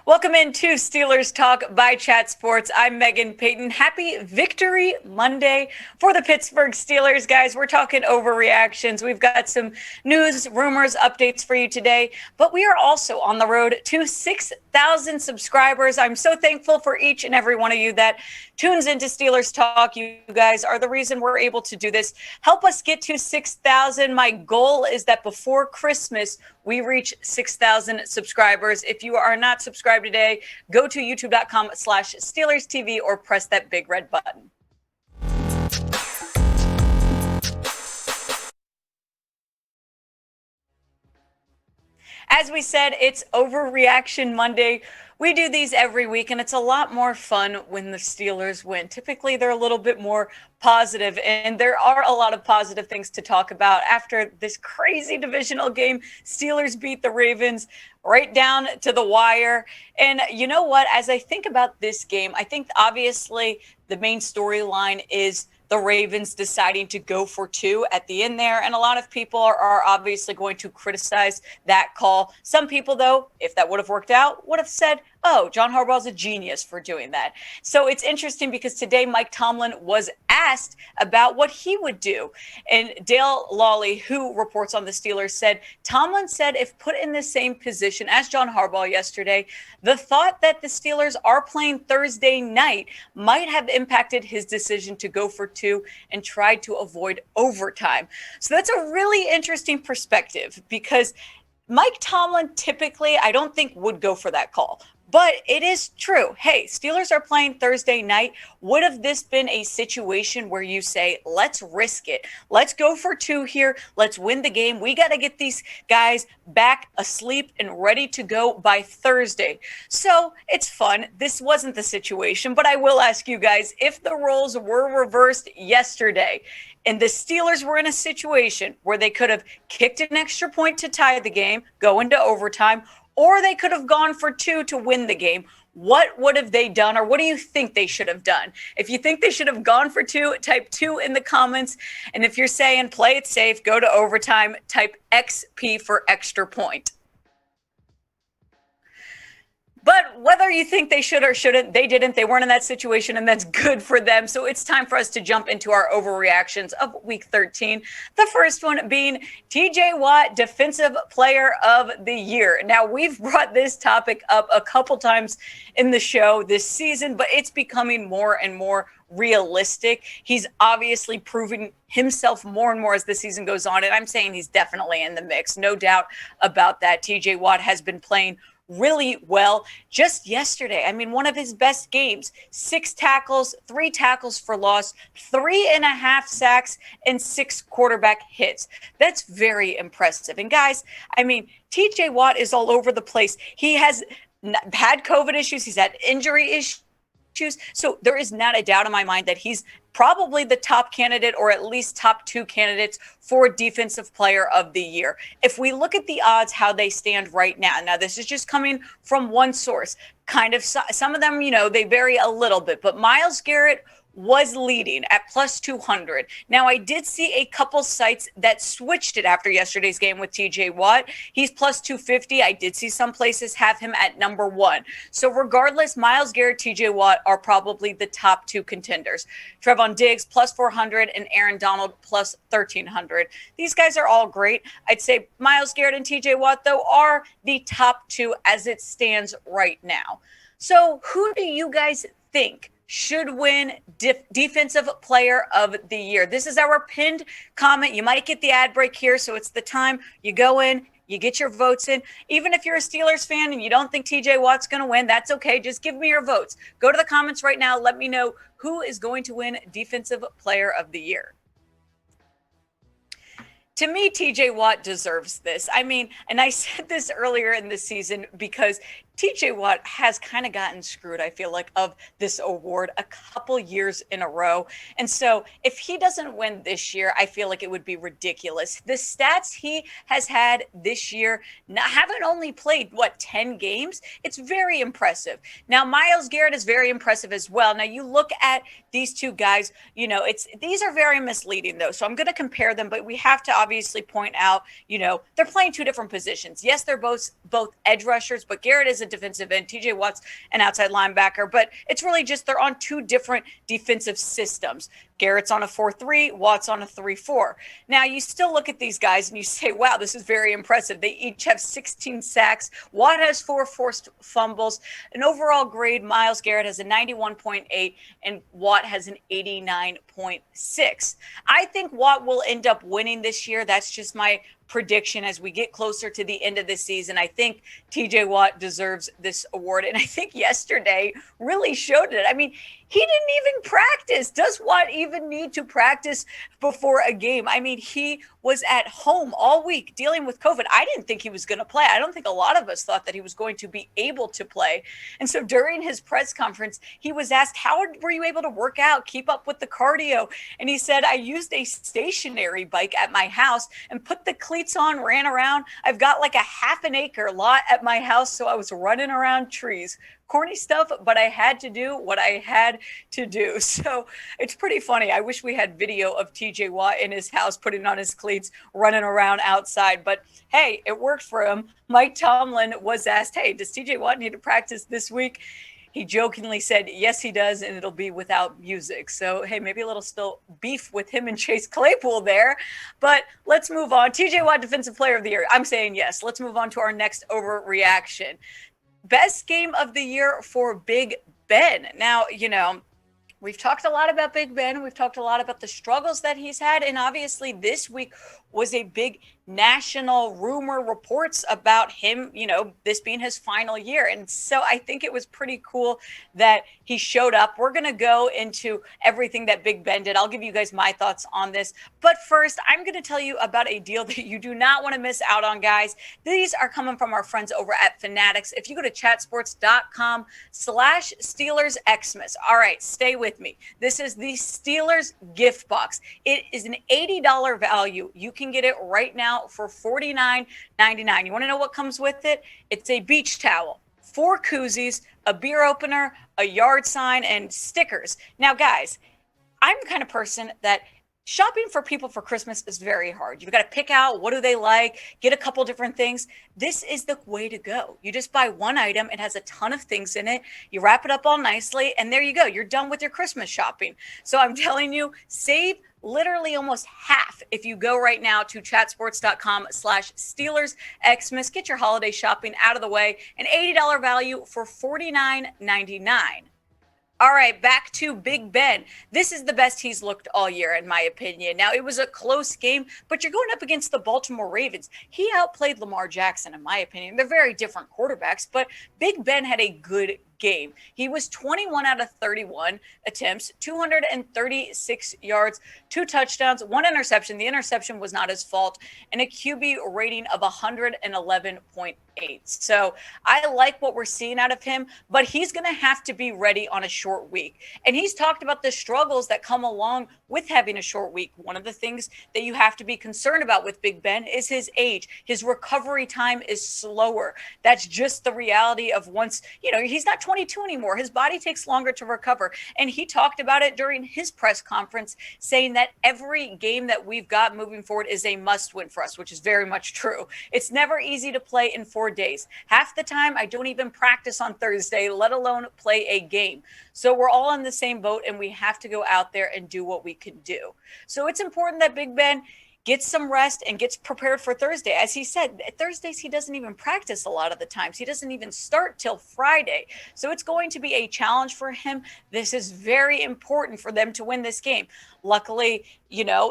Welcome into Steelers Talk by Chat Sports. I'm Meghan Payton. Happy Victory Monday for the Pittsburgh Steelers, guys. We're talking overreactions. We've got some news, rumors, updates for you today, but we are also on the road to 6,000 subscribers. I'm so thankful for each and every one of you that tunes into Steelers Talk. You guys are the reason we're able to do this. Help us get to 6,000. My goal is that before Christmas, we reach 6,000 subscribers. If you are not subscribed today, go to youtube.com/Steelers TV or press that big red button. As we said, it's Overreaction Monday. We do these every week, and it's a lot more fun when the Steelers win. Typically, they're a little bit more positive, and there are a lot of positive things to talk about. After this crazy divisional game, Steelers beat the Ravens right down to the wire. And you know what? As I think about this game, I think obviously the main storyline is the Ravens deciding to go for two at the end there. And a lot of people are obviously going to criticize that call. Some people, though, if that would have worked out, would have said, oh, John Harbaugh's a genius for doing that. So it's interesting because today Mike Tomlin was asked about what he would do. And Dale Lawley, who reports on the Steelers, said, Tomlin said if put in the same position as John Harbaugh yesterday, the thought that the Steelers are playing Thursday night might have impacted his decision to go for two and try to avoid overtime. So that's a really interesting perspective because Mike Tomlin typically, I don't think, would go for that call. But it is true. Hey, Steelers are playing Thursday night. Would have this been a situation where you say, let's risk it. Let's go for two here. Let's win the game. We got to get these guys back asleep and ready to go by Thursday. So it's fun. This wasn't the situation, but I will ask you guys, if the roles were reversed yesterday and the Steelers were in a situation where they could have kicked an extra point to tie the game, go into overtime, or they could have gone for two to win the game, what would have they done, or what do you think they should have done? If you think they should have gone for two, type 2 in the comments. And if you're saying play it safe, go to overtime, type XP for extra point. But whether you think they should or shouldn't, they didn't. They weren't in that situation, and that's good for them. So it's time for us to jump into our overreactions of Week 13. The first one being TJ Watt, Defensive Player of the Year. Now, we've brought this topic up a couple times in the show this season, but it's becoming more and more realistic. He's obviously proving himself more and more as the season goes on, and I'm saying he's definitely in the mix. No doubt about that. TJ Watt has been playing really well. Just yesterday, I mean, one of his best games, 6 tackles, 3 tackles for loss, 3.5 sacks, and 6 quarterback hits. That's very impressive. And guys, I mean, TJ Watt is all over the place. He has had COVID issues. He's had injury issues. So there is not a doubt in my mind that he's probably the top candidate, or at least top 2 candidates for Defensive Player of the Year. If we look at the odds, how they stand right now, this is just coming from one source, kind of some of them, they vary a little bit, but Myles Garrett was leading at plus 200. Now, I did see a couple sites that switched it after yesterday's game with TJ Watt. He's plus 250. I did see some places have him at number 1. So regardless, Myles Garrett, TJ Watt are probably the top 2 contenders. Trevon Diggs plus 400 and Aaron Donald plus 1,300. These guys are all great. I'd say Myles Garrett and TJ Watt, though, are the top 2 as it stands right now. So who do you guys think should win Defensive Player of the Year? This is our pinned comment. You might get the ad break here, so it's the time you go in, you get your votes in. Even if you're a Steelers fan and you don't think TJ Watt's going to win, that's okay. Just give me your votes. Go to the comments right now. Let me know who is going to win Defensive Player of the Year. To me, TJ Watt deserves this. I mean, and I said this earlier in the season because TJ Watt has kind of gotten screwed, I feel like, of this award a couple years in a row. And so if he doesn't win this year, I feel like it would be ridiculous. The stats he has had this year haven't only played, 10 games? It's very impressive. Now, Myles Garrett is very impressive as well. Now, you look at these two guys, these are very misleading, though. So I'm going to compare them, but we have to obviously obviously point out, they're playing two different positions. Yes, they're both edge rushers, but Garrett is a defensive end, TJ Watt's an outside linebacker, but it's really just they're on two different defensive systems. Garrett's on a 4-3, Watt's on a 3-4. Now, you still look at these guys and you say, wow, this is very impressive. They each have 16 sacks. Watt has 4 forced fumbles. An overall grade, Myles Garrett has a 91.8 and Watt has an 89.6. I think Watt will end up winning this year. That's just my prediction as we get closer to the end of the season. I think TJ Watt deserves this award. And I think yesterday really showed it. I mean, he didn't even practice. Does Watt even need to practice before a game? I mean, he was at home all week dealing with COVID. I didn't think he was going to play. I don't think a lot of us thought that he was going to be able to play. And so during his press conference, he was asked, how were you able to work out, keep up with the cardio? And he said, I used a stationary bike at my house and put the cleats on, ran around. I've got like a half an acre lot at my house, so I was running around trees. Corny stuff, but I had to do what I had to do. So it's pretty funny. I wish we had video of TJ Watt in his house, putting on his cleats, running around outside. But hey, it worked for him. Mike Tomlin was asked, hey, does TJ Watt need to practice this week? He jokingly said, yes, he does, and it'll be without music. So, hey, maybe a little still beef with him and Chase Claypool there. But let's move on. TJ Watt, Defensive Player of the Year. I'm saying yes. Let's move on to our next overreaction. Best game of the year for Big Ben. Now, we've talked a lot about Big Ben. We've talked a lot about the struggles that he's had. And obviously this week was a big national rumor reports about him, this being his final year. And so I think it was pretty cool that he showed up. We're going to go into everything that Big Ben did. I'll give you guys my thoughts on this. But first, I'm going to tell you about a deal that you do not want to miss out on, guys. These are coming from our friends over at Fanatics. If you go to chatsports.com/SteelersXmas. All right, stay with me. This is the Steelers gift box. It is an $80 value. You can get it right now for $49.99. You want to know what comes with it? It's a beach towel, 4 koozies, a beer opener, a yard sign, and stickers. Now, guys, I'm the kind of person that shopping for people for Christmas is very hard. You've got to pick out what do they like, get a couple different things. This is the way to go. You just buy one item. It has a ton of things in it. You wrap it up all nicely, and there you go. You're done with your Christmas shopping. So I'm telling you, save literally almost half if you go right now to chatsports.com/SteelersXmas. Get your holiday shopping out of the way. An $80 value for $49.99. All right, back to Big Ben. This is the best he's looked all year, in my opinion. Now, it was a close game, but you're going up against the Baltimore Ravens. He outplayed Lamar Jackson, in my opinion. They're very different quarterbacks, but Big Ben had a good game. He was 21 out of 31 attempts, 236 yards, 2 touchdowns, 1 interception. The interception was not his fault, and a QB rating of 111.8. So I like what we're seeing out of him, but he's going to have to be ready on a short week. And he's talked about the struggles that come along with having a short week. One of the things that you have to be concerned about with Big Ben is his age. His recovery time is slower. That's just the reality of once, he's not 22 anymore. His body takes longer to recover. And he talked about it during his press conference, saying that every game that we've got moving forward is a must win for us, which is very much true. It's never easy to play in 4 days. Half the time, I don't even practice on Thursday, let alone play a game. So we're all in the same boat, and we have to go out there and do what we can do. So it's important that Big Ben gets some rest and gets prepared for Thursday. As he said, Thursdays he doesn't even practice a lot of the times. He doesn't even start till Friday. So it's going to be a challenge for him. This is very important for them to win this game. Luckily,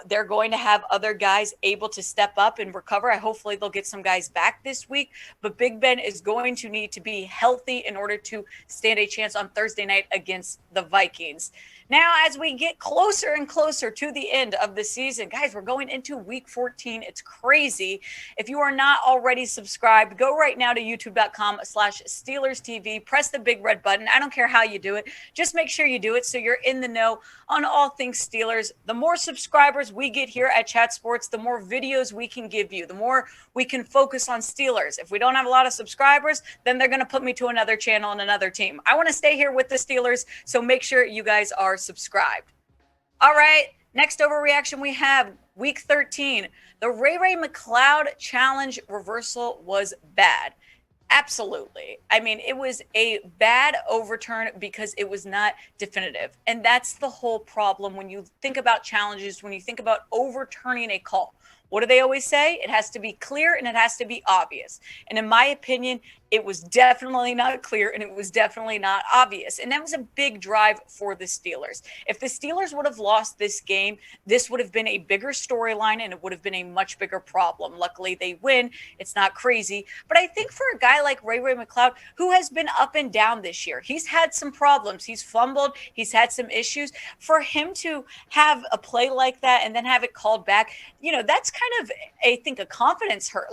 they're going to have other guys able to step up and recover. Hopefully they'll get some guys back this week. But Big Ben is going to need to be healthy in order to stand a chance on Thursday night against the Vikings. Now, as we get closer and closer to the end of the season, guys, we're going into week 14. It's crazy. If you are not already subscribed, go right now to youtube.com/SteelersTV. Press the big red button. I don't care how you do it. Just make sure you do it so you're in the know on all things Steelers. The more subscribers we get here at Chat Sports, the more videos we can give you, the more we can focus on Steelers. If we don't have a lot of subscribers, then they're going to put me to another channel and another team. I want to stay here with the Steelers, so make sure you guys are subscribed. All right, next overreaction we have. Week 13, the Ray McCloud challenge reversal was bad. Absolutely. I mean, it was a bad overturn because it was not definitive. And that's the whole problem when you think about challenges, when you think about overturning a call. What do they always say? It has to be clear and it has to be obvious. And in my opinion, it was definitely not clear and it was definitely not obvious. And that was a big drive for the Steelers. If the Steelers would have lost this game, this would have been a bigger storyline and it would have been a much bigger problem. Luckily, they win. It's not crazy. But I think for a guy like Ray McCloud, who has been up and down this year, he's had some problems. He's fumbled. He's had some issues. For him to have a play like that and then have it called back, that's kind of, I think, a confidence hurt,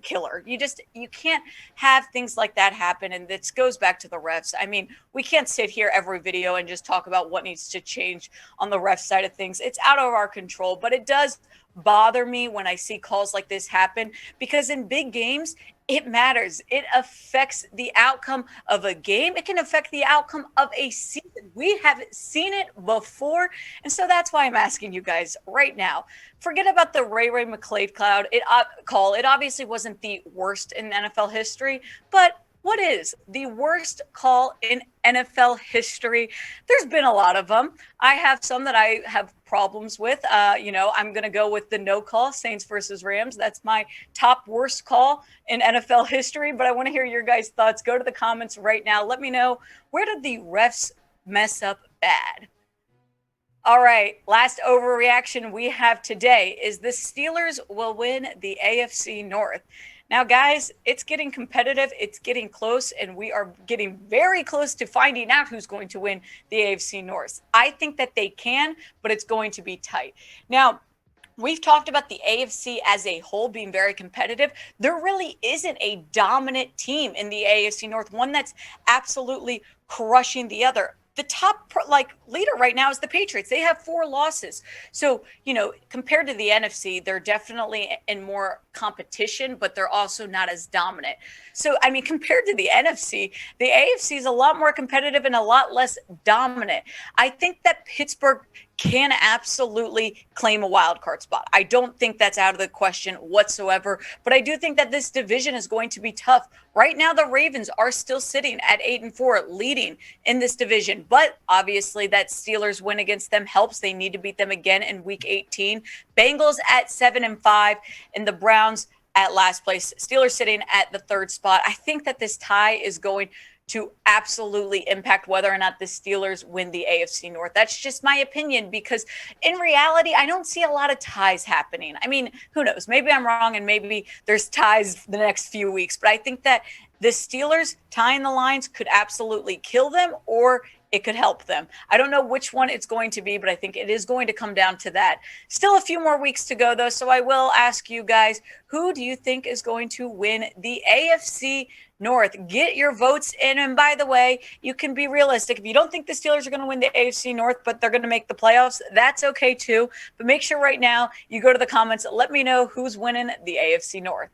killer. You can't have things like that happen. And this goes back to the refs. I mean, we can't sit here every video and just talk about what needs to change on the ref side of things. It's out of our control, but it does bother me when I see calls like this happen because in big games, it matters. It affects the outcome of a game. It can affect the outcome of a season. We haven't seen it before. And so that's why I'm asking you guys right now, forget about the Ray McCloud call. It obviously wasn't the worst in NFL history, but what is the worst call in NFL history? There's been a lot of them. I have some that I have problems with. I'm going to go with the no call, Saints versus Rams. That's my top worst call in NFL history. But I want to hear your guys' thoughts. Go to the comments right now. Let me know, where did the refs mess up bad? All right, last overreaction we have today is the Steelers will win the AFC North. Now, guys, it's getting competitive. It's getting close, and we are getting very close to finding out who's going to win the AFC North. I think that they can, but it's going to be tight. Now, we've talked about the AFC as a whole being very competitive. There really isn't a dominant team in the AFC North, one that's absolutely crushing the other. The top leader right now is the Patriots. They have 4 losses. So, compared to the NFC, they're definitely in more competition, but they're also not as dominant. So, I mean, compared to the NFC, the AFC is a lot more competitive and a lot less dominant. I think that Pittsburgh can absolutely claim a wild card spot. I don't think that's out of the question whatsoever, but I do think that this division is going to be tough. Right now, the Ravens are still sitting at 8-4, leading in this division, but obviously that Steelers win against them helps. They need to beat them again in week 18. Bengals at 7-5, and the Browns at last place. Steelers sitting at the 3rd spot. I think that this tie is going to absolutely impact whether or not the Steelers win the AFC North. That's just my opinion, because in reality, I don't see a lot of ties happening. I mean, who knows? Maybe I'm wrong and maybe there's ties the next few weeks, but I think that the Steelers tying the lines could absolutely kill them, or it could help them. I don't know which one it's going to be, but I think it is going to come down to that. Still a few more weeks to go, though, so I will ask you guys, who do you think is going to win the AFC North? Get your votes in. And by the way, you can be realistic. If you don't think the Steelers are going to win the AFC North, but they're going to make the playoffs, that's okay too. But make sure right now you go to the comments. Let me know who's winning the AFC North.